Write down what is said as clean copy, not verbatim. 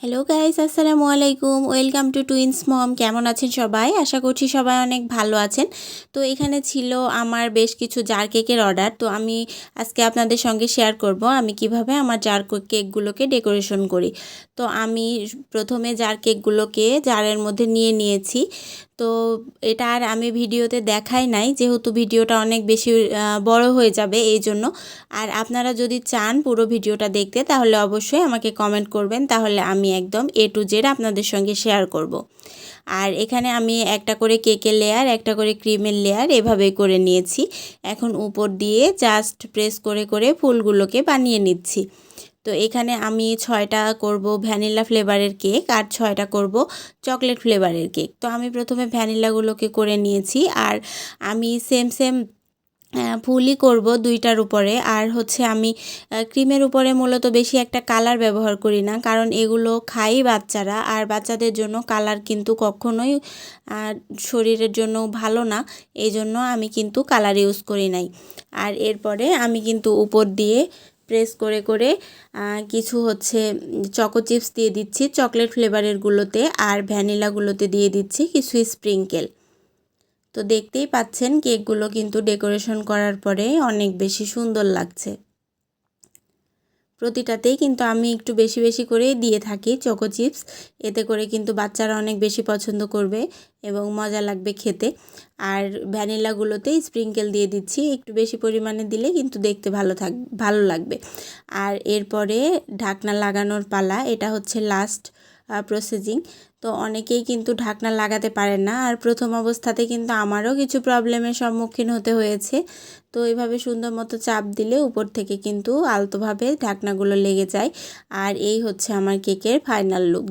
Hello guys, আসসালামু আলাইকুম। Welcome to twins মম। কেমন আছেন সবাই? আশা করছি সবাই অনেক ভালো আছেন। তো এখানে ছিল আমার বেশ কিছু জার কেকের অর্ডার। তো আমি আজকে আপনাদের সঙ্গে শেয়ার করব আমি কিভাবে আমার জার কেকগুলোকে ডেকোরেশন করি। তো আমি প্রথমে জার কেকগুলোকে জারের মধ্যে নিয়ে নিয়েছি। তো এটা আর আমি ভিডিওতে দেখাই নাই, যেহেতু ভিডিওটা অনেক বেশি বড় হয়ে যাবে এই জন্য। আর আপনারা যদি চান পুরো ভিডিওটা দেখতে, তাহলে অবশ্যই আমাকে কমেন্ট করবেন, তাহলে আমি একদম A to Z আপনাদের সঙ্গে শেয়ার করব। আর এখানে আমি একটা করে কেকের লেয়ার, একটা করে ক্রিমের লেয়ার এভাবে করে নিয়েছি। এখন উপর দিয়ে জাস্ট প্রেস করে করে ফুলগুলোকে বানিয়ে নিচ্ছি। তো এখানে আমি 6টা করব ভ্যানিলা ফ্লেভারের কেক আর 6টা করব চকলেট ফ্লেভারের কেক। তো আমি প্রথমে ভ্যানিলাগুলোকে করে নিয়েছি, আর আমি সেম ফুলই করব 2টার উপরে। আর হচ্ছে আমি ক্রিমের উপরে মূলত বেশি একটা কালার ব্যবহার করি না, কারণ এগুলো খাই বাচ্চারা, আর বাচ্চাদের জন্য কালার কিন্তু কখনোই শরীরের জন্য ভালো না। এই জন্য আমি কিন্তু কালার ইউজ করি নাই। আর এরপরে আমি কিন্তু উপর দিয়ে প্রেস করে করে কিছু হচ্ছে চকো চিপস দিয়ে দিচ্ছি চকলেট ফ্লেভারেরগুলোতে, আর ভ্যানিলাগুলোতে দিয়ে দিচ্ছি কিছু স্প্রিঙ্কেল। তো দেখতেই পাচ্ছেন কেকগুলো কিন্তু ডেকোরেশন করার পরে অনেক বেশি সুন্দর লাগছে। প্রতিটাতেই কিন্তু আমি একটু বেশি বেশি করেই দিয়ে থাকি চকো চিপস, এতে করে কিন্তু বাচ্চারা অনেক বেশি পছন্দ করবে এবং মজা লাগবে খেতে। আর ভ্যানিলাগুলোতেই স্প্রিঙ্কেল দিয়ে দিচ্ছি, একটু বেশি পরিমাণে দিলে কিন্তু দেখতে ভালো লাগবে। আর এরপরে ঢাকনা লাগানোর পালা, এটা হচ্ছে লাস্ট প্রসেসিং। তো অনেকেই কিন্তু ঢাকনা লাগাতে পারেন না, আর প্রথম অবস্থাতে কিন্তু আমারও কিছু প্রবলেমের সম্মুখীন হতে হয়েছে। তো এইভাবে সুন্দর মতো চাপ দিলে উপর থেকে কিন্তু আলতোভাবে ঢাকনাগুলো লেগে যায়। আর এই হচ্ছে আমার কেকের ফাইনাল লুক।